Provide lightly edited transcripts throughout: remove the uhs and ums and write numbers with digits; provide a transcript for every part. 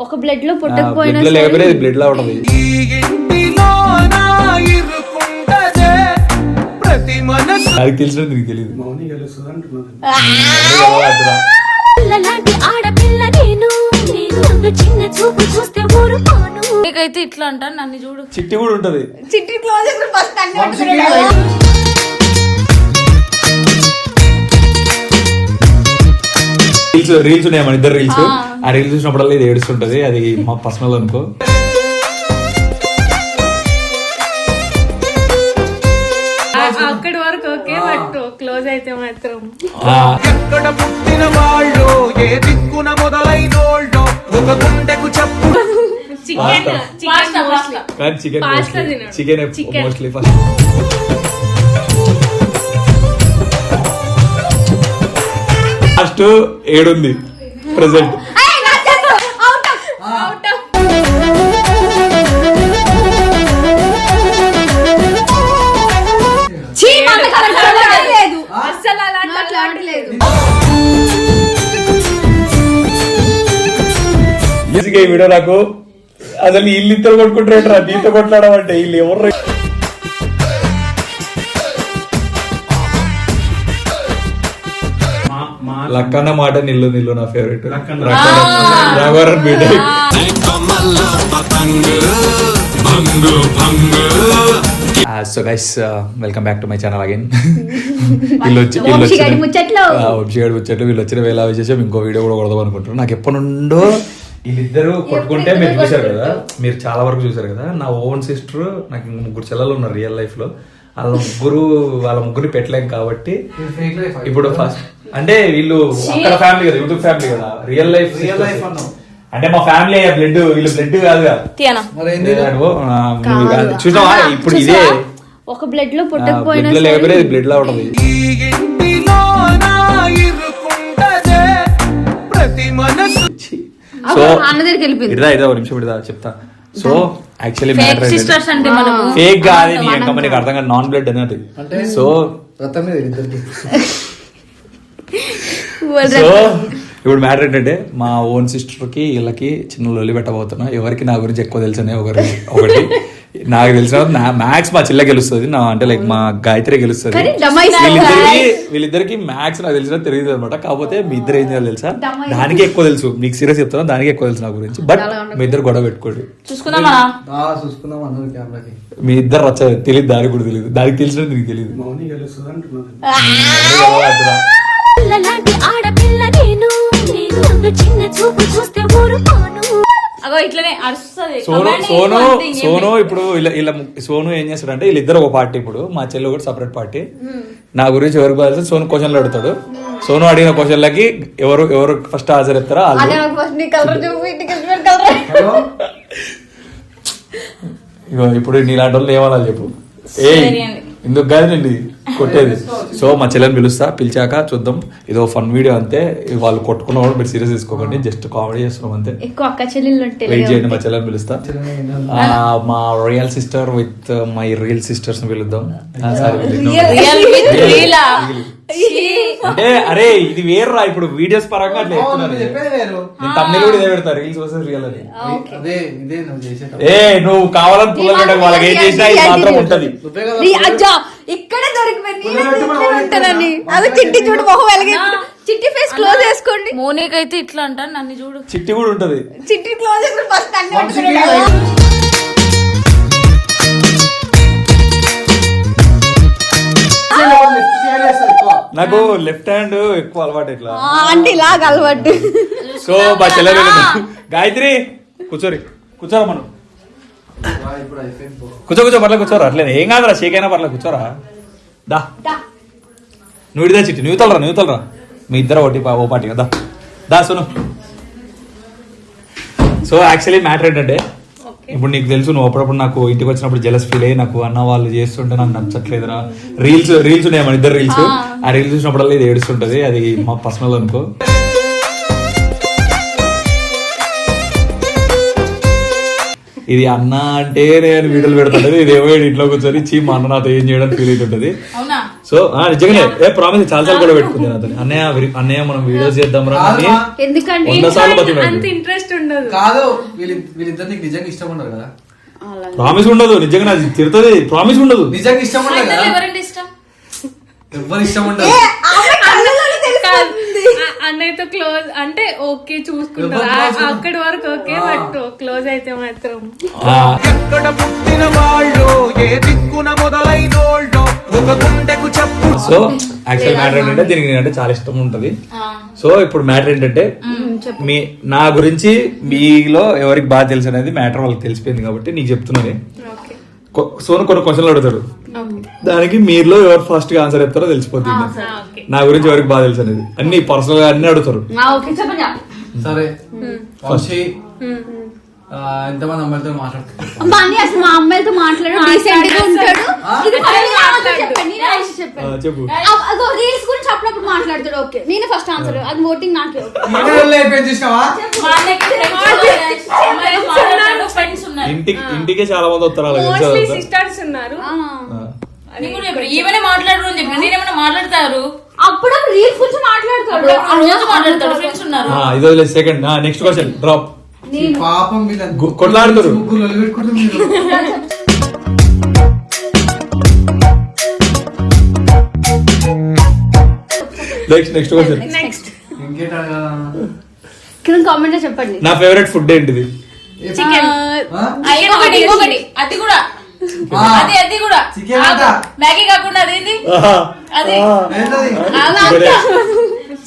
ఒక బ్లడ్ లో పుట్టకపోయినా బ్లడ్ లో ఉంటది. అది తెలిసిన నీకు తెలియదు. నీకైతే ఇట్లా అంటాను, నన్ను చూడు. చిట్టి కూడా ఉంటది. చిట్టి క్లోజ్ రీల్స్ ఉన్నాయి మన ఇద్దరు రీల్స్. ఆ రీల్స్ చూసినప్పుడల్లా ఇది ఏడుస్తుంటది. అది మా పర్సనల్ అనుకో. అక్కడి వరకు ఓకే, బట్ క్లోజ్ అయితే మాత్రం ఎక్కడ పుట్టిన వాళ్ళు ఏ దిక్కున మొదలైనోళ్ళు ఒక గుండెకు చెప్పు. Chicken mostly first. ఫస్ట్ ఏడుంది ప్రెసెంట్. ఈ వీడియో నాకు అసలు వీళ్ళు ఇద్దరు కొట్టుకుంటారా, దీంతో కొట్లాడడం అంటే వీళ్ళు ఎవరు? లక్కన్న మాట నిల్లు నిల్లు నా ఫేవరెట్. రాఘవరన్ బీట. So guys welcome back to my channel again. వీళ్ళు వచ్చిన వేళ విశేషం ఇంకో వీడియో కూడా కొడదాం అనుకుంటున్నాను. నాకు ఎప్పటి నుండో వీళ్ళిద్దరు కొట్టుకుంటే మీరు చూసారు కదా, మీరు చాలా వరకు చూసారు కదా. నా ఓన్ సిస్టర్, నాకు ఇంక 3 చెల్లెలు ఉన్నారు రియల్ లైఫ్ లో. వాళ్ళ ముగ్గురిని పెట్టలేం కాబట్టి ఇప్పుడు ఫస్ట్ అంటే వీళ్ళు అక్కడ ఫ్యామిలీ కదా, యూట్యూబ్ ఫ్యామిలీ కదా, రియల్ లైఫ్ అంటే మా ఫ్యామిలీ బ్లడ్, వీళ్ళు బ్లడ్ కాదుగా. చూసావా ఇప్పుడు ఇదే ఒక బ్లడ్ లో పుట్టకపోయినా బ్లడ్ లో ఉంటది. సో ఇదో నిమిషం ఇదా చెప్తా. సో యాక్చువల్లీ ఫేక్ కాదు, నీ నీకు అర్థం కాదు, నాన్ బ్లడ్ అనేది. సో సో ఇప్పుడు మ్యాటర్ ఏంటంటే మా ఓన్ సిస్టర్ కి వీళ్ళకి చిన్న లొల్లి పెట్టబోతున్నా. ఎవరికి నా గురించి ఎక్కువ తెలుసు ఒకటి నాకు తెలిసిన మ్యాథ్స్ మా చెల్లె గెలుస్తుంది, నా అంటే లైక్ మా గాయత్రి గెలుస్తుంది. వీళ్ళిద్దరికి మ్యాథ్స్ నాకు తెలిసిన తెలియదు అనమాట. కాకపోతే మీ ఇద్దరు ఏం చేయాలి తెలుసా, దానికి ఎక్కువ తెలుసు. మీకు సీరియస్ చెప్తాను, దానికి ఎక్కువ తెలుసు నా గురించి. బట్ మీ ఇద్దరు గొడవ పెట్టుకోండి, మీ ఇద్దరు రచ్చ తెలియదు, దానికి కూడా తెలియదు. దానికి తెలిసిన నీకు తెలియదు. సోను ఇప్పుడు సోను ఏం చేస్తాడంటే వీళ్ళిద్దరు ఒక పార్టీ. ఇప్పుడు మా చెల్లి కూడా సపరేట్ పార్టీ. నా గురించి ఎవరికి బాధ సోను క్వశ్చన్లు అడుగుతాడు. సోను అడిగిన క్వశ్చన్లకి ఎవరు ఫస్ట్ హాజరు చెప్తారో ఇప్పుడు నీలాంటి వాళ్ళు ఏమన్నా చెప్పు. ఎందుకు కాదండి కొట్టేది. సో మా చెల్లెని పిలిచాక చూద్దాం. ఇదో ఫన్ వీడియో అంతే. వాళ్ళు కొట్టుకున్న కూడా మీరు సీరియస్ తీసుకోకండి, జస్ట్ కామెడీ చేస్తున్నాం అంతే. వెయిట్ చేయండి, మా చెల్లెని పిలుస్తా. మా real sister with my real sisters పిలుద్దాం. అంటే అరే ఇది వేర్రా, ఇప్పుడు వీడియోస్ పరంగా అట్లా తమిళ కూడా ఇదే పెడతా, రీల్స్ వర్సెస్ రియల్ అని. నువ్వు కావాలని పుల్లలు పెట్టక వాళ్ళకి ఏం చేసినా ఇది మాత్రం ఉంటది. ఇక్కడే దొరికిపోయింది. అది చిట్టి చూడు, మొహం వెలిగి చిట్టి ఫేస్ క్లోజ్ చేసుకోండి. మోనిక్ అయితే ఇట్లా అంటాను, నన్ను చూడు. చిట్టి కూడా ఉంటది. చిట్టి క్లోజ్ ఫస్ట్ నాకు లెఫ్ట్ హ్యాండ్ ఎక్కువ అలవాటు, ఇట్లా అంటే ఇలాగ అలవాటు. సో మా చెల్లెలు గాయత్రి కూర్చోరా మనం కూర్చో పర్లేదు కూర్చోరా. అట్లేదు ఏం కాదురా, షేక్ అయినా పర్లేదు కూర్చోరా. దా నువ్వు ఇడిదా చిట్టి, నువ్వు తలరా మీ ఇద్దరు ఓ పార్టీ కదా. దా సోను. సో యాక్చువల్లీ మ్యాటర్ ఏంటంటే ఇప్పుడు నీకు తెలుసు, నువ్వు అప్పుడప్పుడు నాకు ఇంటికి వచ్చినప్పుడు జెలస్ ఫీల్ అయ్యి నాకు అన్న వాళ్ళు చేస్తుంటే నాకు నచ్చట్లేదురా. రీల్స్ ఉన్నాయి మన ఇద్దరు రీల్స్. ఆ రీల్స్ చూసినప్పుడల్లా ఇది ఏడుస్తుంటది. అది మా పర్సనల్ అనుకో. ఇది అన్న అంటే నేను వీడియోలు పెడుతుంటది, ఇది ఏమో ఇంట్లో కూర్చొని చీ మా అన్న నాతో ఏం చేయడానికి ఫీల్ అవుతుంటది. సో నిజంగానే ప్రామిస్ చాలా సార్లు కూడా పెట్టుకుంది నాతో, అన్నయ్య మనం వీడియోస్ చేద్దాం రా అని. ఎందుకంటే 100 సార్లు బతిమాడు. అంత ఇంట్రెస్ట్ ఉండదు. కాదు వీళ్ళిద్దరు నీకు నిజంగా ఇష్టం ఉండదు కదా? ప్రామిస్ ఉండదు, నిజంగా నాకు తిడుతుంది. ప్రామిస్ ఉండదు, నిజంగా ఇష్టం ఉండదు కదా? ఎవరంటే ఇష్టం? ఎవరు ఇష్టం ఉండదు. అన్నయ్యతో క్లోజ్ అంటే ఓకే చూసుకుంటారు, అక్కడి వరకు ఓకే, బట్ క్లోజ్ అయితే మాత్రం ఎక్కడ పుట్టిన వాళ్ళు ఏ దిక్కున మొదలైనోళ్ళు ఒక గుండెకు చెప్పు. సో యాక్చువల్ మ్యాటర్ ఏంటంటే దీనికి నేనంటే చాలా ఇష్టం ఉంటది. సో ఇప్పుడు మ్యాటర్ ఏంటంటే నా గురించి మీలో ఎవరికి బాగా తెలుసు అనేది మ్యాటర్ వాళ్ళకి తెలిసిపోయింది కాబట్టి నీకు చెప్తున్నది. సోను కొన్ని క్వశ్చన్లు అడుగుతాడు, దానికి మీరులో ఎవరు ఫస్ట్ గా ఆన్సర్ చెప్తారో తెలిసిపోతుంది. నా గురించి ఎవరికి బాగా తెలుసు అనేది అన్ని పర్సనల్ గా అన్ని అడుగుతారు. సరే వంశీ ఎంతమంది అమ్మాయిలతో మాట్లాడుతారు? అసలు మా అమ్మాయిలతో మాట్లాడు, డీసెంట్ గా ఉంటాడు. ఇది చెప్పండి, నేను ఆన్సర్ చెప్పాను. చెప్పు. అదో రీల్స్ గురించి అప్పుడప్పుడు మాట్లాడతాడు. ఓకే, నేను ఫస్ట్ ఆన్సర్, అది ఓటింగ్ నాకే. ఇంటికే చాలా మంది వస్తారు, మోస్ట్లీ సిస్టర్స్ ఉన్నారు. ఈవెనే మాట్లాడరు అని చెప్పి నేనేమన్నా మాట్లాడతారు, అప్పుడు రీల్స్ గురించి మాట్లాడతాడు, మాట్లాడతాడు. ఫ్రెండ్స్ ఉన్నారు. ఇది వదిలేదు. Second next question drop. పాపం కొట్లాడుతారు. Next question. కింద కామెంట్ చెప్పండి నా ఫేవరెట్ ఫుడ్ ఏంటిది? చికెన్. ఇంకొకటి అది కూడా అది కూడా మ్యాగీ కాకుండా అదేంటి అది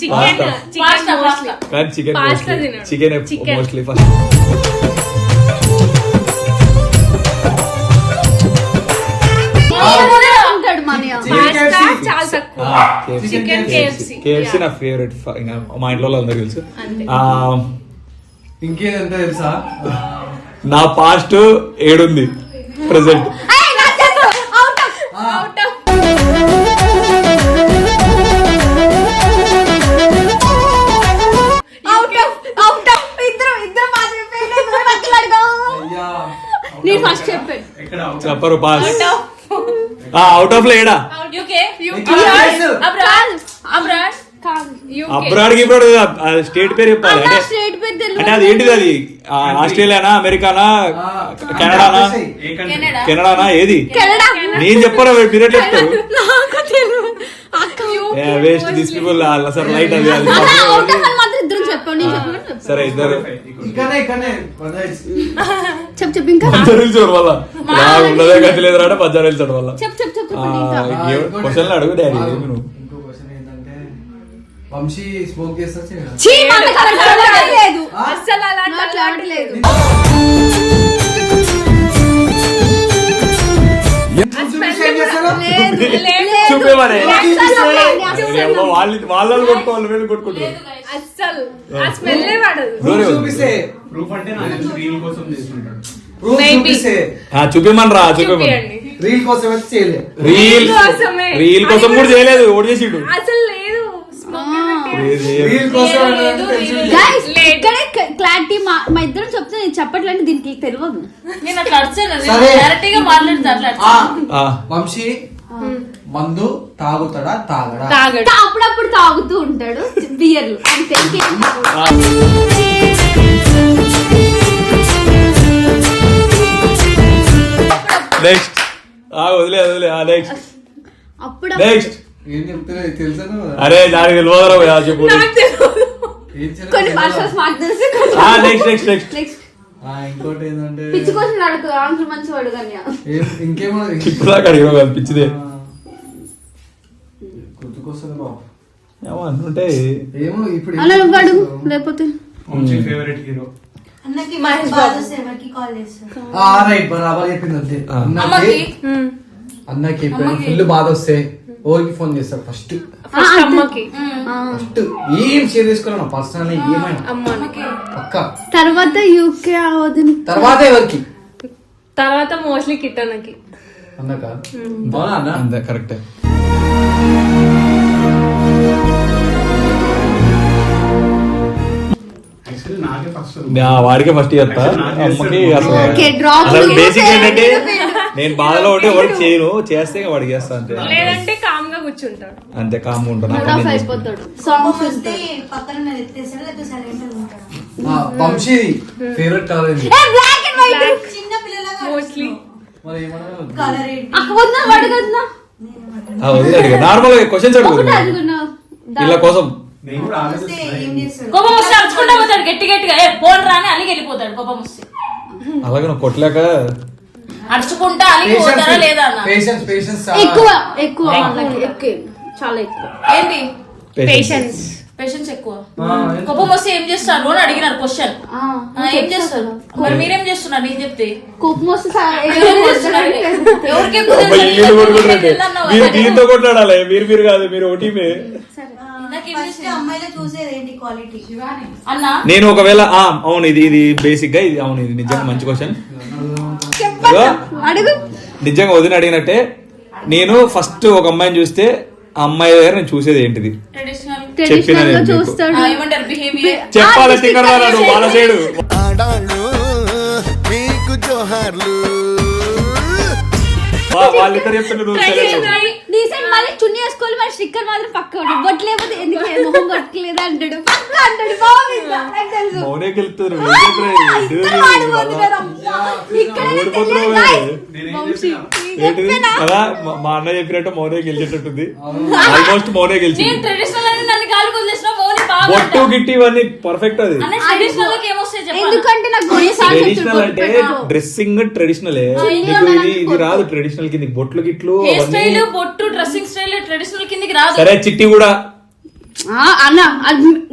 చికెన్. కానీ చికెన్ పాస్తా తినడు. Chicken mostly first. చాలా తక్కువ. Chicken KFC. KFC నా ఫేవరెట్. మా ఇంట్లో అందరికి తెలుసు. ఇంకేదంటే తెలుసా, నా పాస్ట్ 7 ఉంది, ప్రెసెంట్ నేను ఫస్ట్ చెప్పాను. చెప్పరు పాస్. అవుట్ ఆఫ్ లో ఏడా? అబ్రాడ్ గిబ్రాడ్ స్టేట్ పేరు చెప్పాలి. అంటే అది ఏంటిది? అది ఆస్ట్రేలియానా, అమెరికానా, కెనడానా? కెనడానా? ఏది? నేను చెప్పరా, మీరే చెప్తారు. వేస్ట్ దిస్ పీపుల్ అసలు రైట్. అది సరే ఇద్దరు చెప్పు ఇంకా చూడు వల్ల ఉన్నదే గతి లేదు రాట 10 వెళ్తాడు వల్ల. క్వశ్చన్లు అడుగు డాడీ. నువ్వు వంశీ స్మోక్ చేస్తా? అసలు అలాంటి చూపేమనే వాళ్ళు కొట్టుకోవాలి, వీళ్ళు కొట్టుకుంటారు. అస్సలు ఆ స్మెల్ చూపిస్తే చూపిమని రా, చూపిమని. రీల్ కోసం చేయలేదు, రీల్ కోసం కూడా చేయలేదు, ఓడి చేసిండు అసలు లేదు. క్లారిటీ మా ఇద్దరం చెప్తే నేను చెప్పట్లేదు, దీనికి తెలియదు. నేను అట్లా వంశీ మందు తాగుతాడా? తాగడు. అప్పుడప్పుడు తాగుతూ ఉంటాడు బియర్లు అంతే. నెక్స్ట్ వదిలే నెక్స్ట్ అప్పుడు నెక్స్ట్ ఏం చెప్తారో తెలుసా? అరే దానికి తెలియదురా చెప్పు. కొన్ని భాషలు మాకు తెలుసు. నెక్స్ట్ ఇంకోటి ఏంటంటే పిచ్చి క్వశ్చన్ అడుగు, ఆన్సర్ మంచిగా అడుగన్యా. ఇంకేమో ఇప్పుడు దాకా అడిగిన పిచ్చిదే గుర్తుకొస్తుంది బాబు. ఏమో అనుంటే ఏమో ఇప్పుడు అలా అడుగు, లేకపోతే ఫేవరెట్ హీరో రైట్ బరాబర్ చెప్పింది అంతే. అన్నకి ఫుల్ బాధ వస్తే ఓరికి ఫోన్ చేస్తారు ఫస్ట్. అమ్మకి ఫస్ట్ ఏం షేర్ చేసుకోవాలి పర్సనల్ ఏమైనా పక్క. తర్వాత యూకే అవదని, తర్వాత ఎవరికి? తర్వాత మోస్ట్లీ కిట్టనకి. అన్నక అవునా అన్న? అంతే కరెక్టే. వాడికే ఫస్ట్ చేస్తా అమ్మకి అసలు Okay, drop అసలు చేసి బేసిక్ ఏంటంటే పేరు. నేను బాధలో ఉంటే వాడికి చేయను, చేస్తే ఇంకా వాడికి చేస్తా అంతే. లేదంటే కామ్ గా కూర్చుంటాడు. అంతే కామ్గా ఉంటాను. మూడ్ ఆఫ్ అయిపోతాడు. సాంగ్స్ ఉంటాయి. వంశీ ఫేవరెట్ కలర్ ఏంటి? బ్లాక్ అండ్ వైట్ మోస్ట్లీ మరి ఏమన్నా అక్క వద్దా అడగద్దా నార్మల్ క్వశ్చన్స్ అడుగు వీళ్ళ కోసం. కోపం వస్తే అరుచుకుంటా పోతాడు గట్టి గట్టిగా, ఏ పోన్ రాని అలిగి వెళ్ళిపోతాడు. కోపం వస్తే అలాగే నువ్వు కొట్టలేక అరుచుకుంటా అలిగి పోతారా లేదా అన్న. పేషెన్స్ పేషెన్స్ ఎక్కువ ఎక్కువ వాళ్ళకి ఎక్కువ చాలా ఎక్కువ. ఏంటి పేషెన్స్. పేషెన్స్ ఎక్కువ. కోపం వస్తే ఏం చేస్తారు అని అడిగినారు క్వశ్చన్. ఏం చేస్తారు మరి మీరేం చేస్తున్నారు నీకు చెప్తే? కోపం వస్తే ఎవరికి మీరు దీంతో కొట్లాడాలి, మీరు కాదు, మీరు ఒకటిమే. అన్నా నేను ఒకవేళ అవును ఇది బేసిక్ గా ఇది అవును ఇది నిజంగా మంచి క్వశ్చన్. అడుగు. నిజంగా వదిన అడిగినట్టే నేను ఫస్ట్ ఒక అమ్మాయిని చూస్తే ఆ అమ్మాయి దగ్గర నేను చూసేది ఏంటిది ట్రెడిషనల్ ట్రెడిషనల్ గా చూస్తాడు. ఏమంటారు బిహేవియర్. చెప్పాలి స్టిక్కర్ రాడు వాళ్ళ సైడు. మీకు జోహార్లు. వాళ్ళిద్దరు చెప్తున్నారు డీసెంట్ మళ్ళీ చున్నీ వేసుకోవాలి, మరి స్టిక్కర్ మాత్రం పక్క బొట్టు లేకపోతే ఎందుకు మొహం కొట్టలేదు అంటాడు. పక్క అంటాడు. బాగుంది నాకు తెలుసు. మౌనే గెలుతున్నారు. ఇద్దరు ఆడిపోతున్నారు. అమ్మా. ఇక్కడే తెలియదు guys. వంశీ, ఇది చెప్పేనా? కదా మా అన్న చెప్పినట్టు మౌనే గెలిచేటట్టుంది. ఆల్మోస్ట్ మౌనే గెలిచింది. నేను ట్రెడిషనల్ అని నన్ను గాలి వదిలేసిన మౌని బాగా బొట్టు గిట్టి ఇవన్నీ పర్ఫెక్ట్. అది అన్న ట్రెడిషనల్ లోకి ఏమొస్తాయి చెప్పండి. ఎందుకంటే నాకు కొన్నిసార్లు ట్రెడిషనల్ అంటే డ్రెస్సింగ్ ట్రెడిషనల్. ఇది రాదు ట్రెడిషనల్ కింద బొట్లు గిట్లు హెయిర్ అవన్నీ. స్టైల్ బొట్టు డ్రెస్సింగ్ స్టైల్ ట్రెడిషనల్ కిందకి రాదు. సరే చిట్టి కూడా అన్న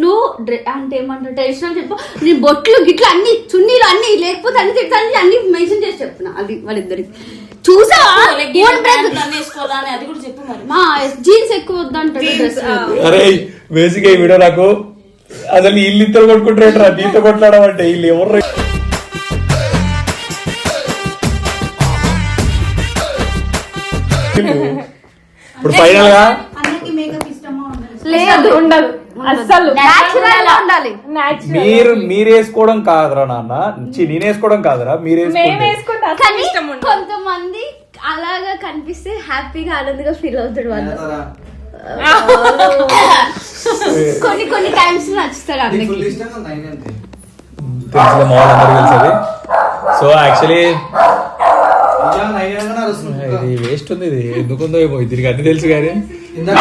నువ్వు అంటే ఏమంటావు ట్రెడిషనల్ చెప్పు. నీ బొట్లు గిట్లు అన్ని చున్నీలు అన్ని లేకపోతే అన్ని తిట్టాలి అన్ని మెన్షన్ చేసి చెప్తున్నా. అది వాళ్ళిద్దరికి చూసావా అన్ని వేసుకోవాలా అని అది కూడా చెప్పు మరి. మా జీన్స్ ఎక్కువ వద్దంటాడు డ్రెస్. అరే బేసిక్ ఈ వీడియో నాకు అసలు వీళ్ళు ఇద్దరు కొట్టుకుంటారా దీంతో కొట్లాడడం అంటే వీళ్ళు ఎవరు. ఇప్పుడు ఫైనల్ గా లేదు ఉండదు అసలు నేచురల్ గా ఉండాలి. మీరు వేసుకోవడం కాదురా నాన్న, నేను వేసుకోవడం కాదురా మీరు వేసుకుంటే. కానీ కొంతమంది అలాగా కనిపిస్తే హ్యాపీగా ఆనందంగా ఫీల్ అవుతాడు వాళ్ళు. కొన్ని టైమ్స్ నచ్చుతాడు అందరికి. ఫుల్ ఇష్టం ఉంది ఆయన అంతే. తెలిసిన మాల్ అందరికి తెలుసది. సో యాక్చువల్లీ ఇలా నైన్గానే అరుస్తుంది. ఇది వేస్ట్ ఉంది. ఇది ఎందుకుందో ఏమో దీనికి అన్ని తెలుసు కానీ ఇందాక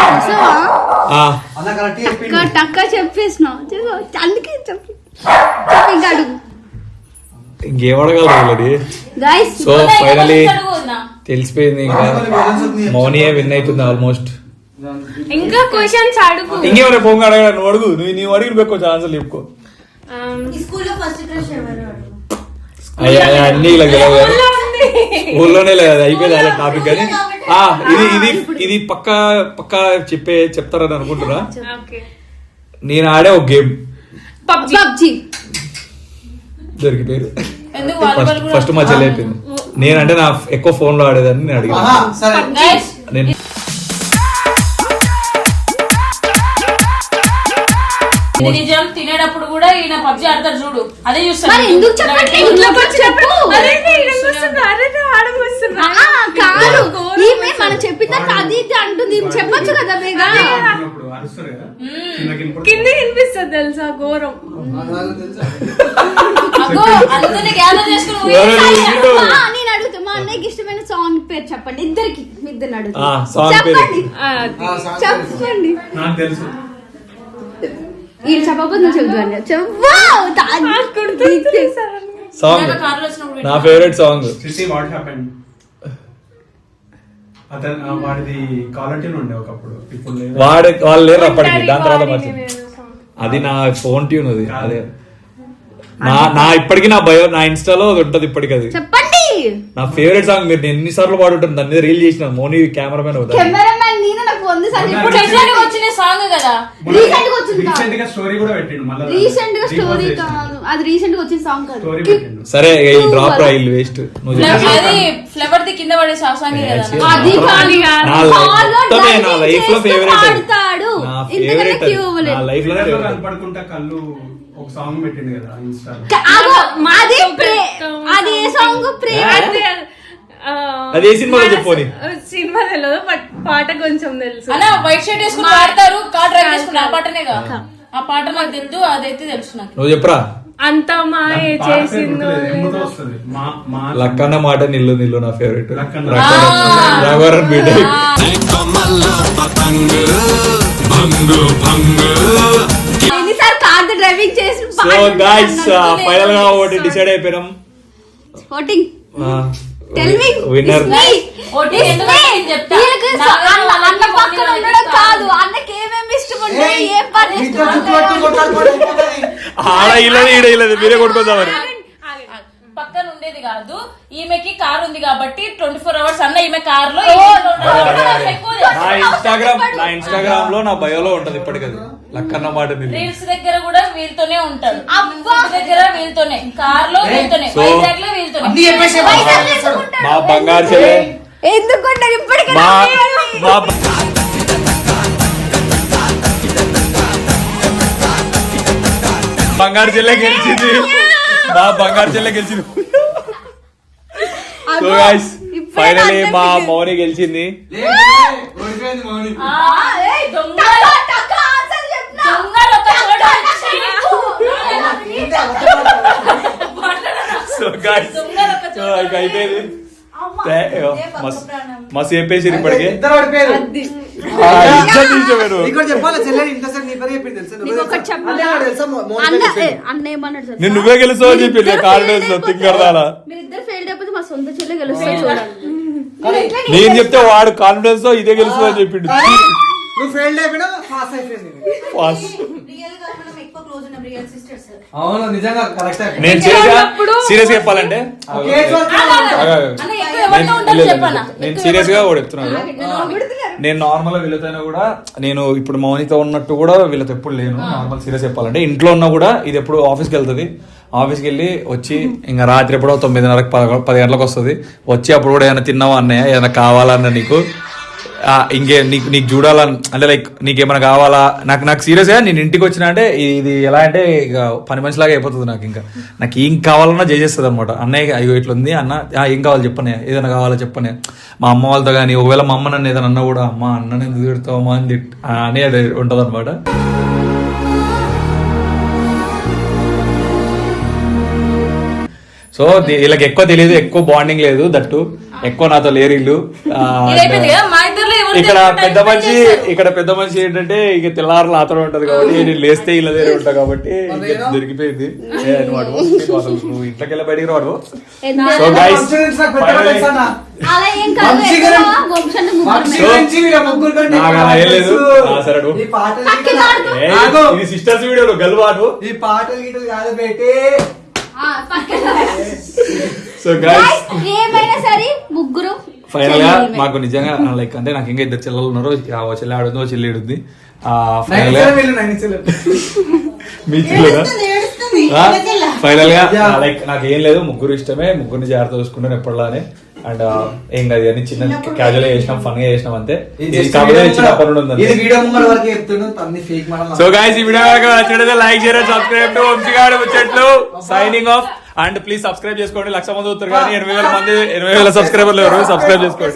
అన్న కరెక్ట్ చెప్పిండు. టక్క చెప్పేసినావు అందుకే చెప్పు ఇంకా అడుగు ఇంకేం అడగలరు. గైస్. సో ఫైనలీ అడుగుతున్నా. తెలిసిపోయింది ఇంకా మౌనియే విన్ అవుతుంది ఆల్మోస్ట్. ఇంకా క్వశ్చన్స్ అడుగు. ఇంకేమైనా పోంగా అడగ నువ్వు అడుగు. నువ్వు అడిగి కొంచెం ఆన్సర్ చెప్పుకో. అన్ని ఇలా గెలవు ఊళ్ళోనే లేదు అయిపోయింది అలా టాపిక్. కానీ ఇది పక్కా చెప్తారని అనుకుంటున్నా. నేను ఆడే ఒక గేమ్ పబ్జి దొరికి పేరు ఎందుకు వాలీబాల్ కూడా ఫస్ట్ మా చెల్లి అయిపోయింది. నేనంటే నా ఎక్కువ ఫోన్ లో ఆడేదాన్ని నేను అడిగాను. సరే Guys, నేను ఇది నిజం. తినేటప్పుడు కూడా ఈయన పబ్జి ఆడతారు చూడు, అదే మరి చూస్తాను. ఎందుకు చెప్పు. కాదు ఈమె మనం చెప్పిన అది ఇది అంటుంది చెప్పొచ్చు కదా బేగా. కింద వినిపిస్తుంది తెలుసా ఘోరం. అగో అందరినీ గ్యాదర్ చేసుకుని నేను అడుగుతా మా అన్నయ్యకి ఇష్టమైన సాంగ్ పేరు చెప్పండి. ఇద్దరికి ఇద్దరు అడుగుతా సాంగ్ పేరు చెప్పండి. నాకు తెలుసు. ఈ చెప్పకపోతే నువ్వు చెప్తాను. సాంగ్ కార్లో వచ్చినప్పుడు నా ఫేవరెట్ సాంగ్. అతను వాడిది కాలర్ ఉండే ఒకప్పుడు, ఇప్పుడు లేదు. వాళ్ళు లేరు అప్పటికి. దాని తర్వాత మర్చిపోయి అది నా ఫోన్ ట్యూన్. అది అదే నా ఇప్పటికి నా బయో నా ఇన్స్టాలో ఉంటది ఇప్పటికి. అది చెప్పండి నా ఫేవరెట్ సాంగ్. మీరు ఎన్నిసార్లు పాడుంటాను దాని మీద రీల్ చేసిన. మోనీ కెమెరామెన్ అవుతా. కెమెరామ్యాన్ నేను నాకు 100 సార్లు ఇప్పుడు ఎట్లా వచ్చిన సాంగ్ కదా. రీసెంట్ గా వచ్చింది. రీసెంట్ గా స్టోరీ కూడా పెట్టిండు మళ్ళీ. రీసెంట్ గా స్టోరీ కాదు, అది రీసెంట్ గా వచ్చిన సాంగ్ కాదు. స్టోరీ పెట్టిండు. సరే డ్రాప్ రా ఇల్లు వేస్ట్. అది ఫ్లవర్ ది కింద పడే సాంగ్ కదా. అది కాదు నా లైఫ్ లో ఫేవరెట్. ఆడతాడు నా ఇంతకన్నా ఫేవరెట్ క్యూ నా లైఫ్ లో కనపడుకుంటా కళ్ళు ఒక సాంగ్ పెట్టింది కదా ఇన్స్టాలో. మాది అది ఏ సాంగ్ ప్రేమ అది ఏ సినిమాలో చెప్పని సినిమా తెలియదు బట్ పాట కొంచెం తెలుసు. అలా వైట్ షర్ట్ వేసుకుని పాడతారు, కార్ డ్రైవ్ చేసుకుని ఆ పాటనేగా. ఆ పాట నాకు తెలుసు, అదైతే తెలుసు నాకు. నువ్వు చెప్పరా. అంత మాయ చేసిందో ఎమ్మతో వస్తుంది. మా లక్కన్న మాట నిల్లు నిల్లు నా ఫేవరెట్. లక్కన్న. రఘువరన్ బీట. ఎన్నిసార్లు కార్ డ్రైవింగ్ చేసి సో గైస్ ఫైనల్ గా ఒకటి డిసైడ్ అయిపోయినాం. ఓటింగ్ టెల్వింగ్ విన్నర్ ఓటీ ఎందుకు నేను చెప్తా. అన్న పక్కన ఉండడం కాదు, అన్నకి ఏమేమి ఇష్టం ఉంటాయి, ఏం పని ఇష్టం ఆడ ఇల్లది ఈడ ఇల్లది మీరే కొట్టుకోదామని. పక్కన ఉండేది కాదు, ఈమెకి కార్ ఉంది కాబట్టి 24 hours అన్న ఈమె కార్ లో నా ఇన్స్టాగ్రామ్ లో నా బయోలో ఉంటది ఇప్పటికది లక్కన్న మాట నిల్లు. రీల్స్ దగ్గర కూడా వీళ్ళతోనే ఉంటాడు, దగ్గర వీళ్ళతోనే, కార్ లో వీళ్ళతోనే, So, వైజాగ్ లో వీళ్ళతోనే. మా బంగారు చెల్లె ఎందుకుంటారు ఇప్పటికీ మా మా బంగారు చెల్లె గెలిచింది. మా బంగారు చెల్లె గెలిచింది. సో గైస్ ఫైనలీ మా మౌని గెలిచింది. ఓడిపోయింది మౌని. దొంగలు ఒక చోట వచ్చి సో గైస్ సో ఇక అయిపోయింది. మస్తు చెప్పేసి ఇప్పటికే ఇద్దరు ఓడిపోయారు. ఇజ్జత్ తీసేవారు. నీకు చెప్పాలి చెల్లెని ఇంతసేపు నీ పేరు చెప్పింది తెలుసా? నీకు ఒకటి చెప్పాలా? అదే నాకు తెలుసా? మౌని అన్న పేరు చెప్పింది. అన్న ఏమన్నాడు తెలుసా? నేను నువ్వే గెలుస్తావు అని చెప్పింది కారిడోర్స్ లో తింగరదాలా. మీరిద్దరు ఫెయిల్ అయిపోతే మా సొంత చెల్లె గెలుస్తుంది చూడండి. నేను చెప్తే వాడు కాన్ఫిడెన్స్ తో ఇదే గెలుస్తుంది అని చెప్పిండు. నువ్వు ఫెయిల్ అయిపోయినా పాస్ అయిపోయింది. ఫాస్ట్ అవును నిజంగా కరెక్ట్. నేను సీరియస్ గా చెప్పాలంటే నేను సీరియస్ గా కూడా చెప్తున్నాను. నేను నార్మల్ గా వీళ్ళతో కూడా నేను ఇప్పుడు మౌనితో ఉన్నట్టు కూడా వీళ్ళతో ఎప్పుడు లేను. నార్మల్ సీరియస్ చెప్పాలంటే ఇంట్లో ఉన్నా కూడా ఇది ఎప్పుడు ఆఫీస్కి వెళ్తుంది. ఆఫీస్కి వెళ్ళి వచ్చి ఇంకా రాత్రి ఎప్పుడో 9:30 10 గంటలకు వస్తుంది. వచ్చి అప్పుడు కూడా ఏమైనా తిన్నావా అన్నయ్య, ఏమైనా కావాలన్న నీకు ఇంకే నీకు చూడాలని అంటే లైక్ నీకేమైనా కావాలా నాకు సీరియస్ గా నేను ఇంటికి వచ్చినా అంటే ఇది ఎలా అంటే ఇక పని మనిషిలాగా అయిపోతుంది. నాకు ఏం కావాలన్నా చేసేస్తుంది అనమాట. అన్నయ్య అయ్యో ఇట్లా ఉంది అన్న, ఏం కావాలి చెప్పనే, ఏదైనా కావాలో చెప్పనే. మా అమ్మ వాళ్ళతో కానీ ఒకవేళ మా అమ్మ నన్ను ఏదైనా అన్నా కూడా అమ్మ అన్నని ఎందుకు తిడతావమ్మా అని అది ఉంటుంది అనమాట. సో వీళ్ళకి ఎక్కువ తెలియదు, ఎక్కువ బాండింగ్ లేదు, దట్టు ఎక్కువ నాతో లేరు వీళ్ళు. ఇక్కడ పెద్ద మనిషి ఏంటంటే ఇక తెల్లారులు ఆతడం ఉంటది కాబట్టి నేను లేస్తే ఇలా దగ్గర ఉంటా కాబట్టి దొరికిపోయింది. నువ్వు ఇంట్లోకి వెళ్ళి బయటికి రాడు. సో గైస్ అలా ఏం కాదు, నాకు అలా ఏం లేదు. సరే ఇది సిస్టర్స్ వీడియోలు గల్వాడు. ఈ పాటలు గీటలు కాదు పెట్టి. సో గైస్ ఏమైనా సరే ముగ్గురు ఫైనల్ గా మాకు నిజంగా లైక్ అంటే నాకు ఇంకా 2 చెల్లెలు ఉన్నారు. చెల్లి ఆడుంది, ఓ చెల్లి ఏడుంది. ఫైనల్ గా మీ ఫైనల్ గా లైక్ నాకు ఏం లేదు, ముగ్గురు ఇష్టమే, ముగ్గురిని జాగ్రత్త చూసుకుంటాను ఎప్పటిలానే. అండ్ ఏం కాదు అని చిన్న క్యాజువల్ గా చేసినాం, ఫన్ గా చేసినాం అంతే. సో గైస్ ఈ వీడియో నచ్చినట్లయితే లైక్ షేర్ సబ్స్క్రైబ్ టు వంశీగాడు ముచ్చట్లు signing off. And please subscribe చేసుకోండి. 1,00,000 మంది అవుతారు కానీ 80,000 సబ్స్క్రైబర్లు ఎవరు సబ్స్క్రైబ్ చేసుకోండి.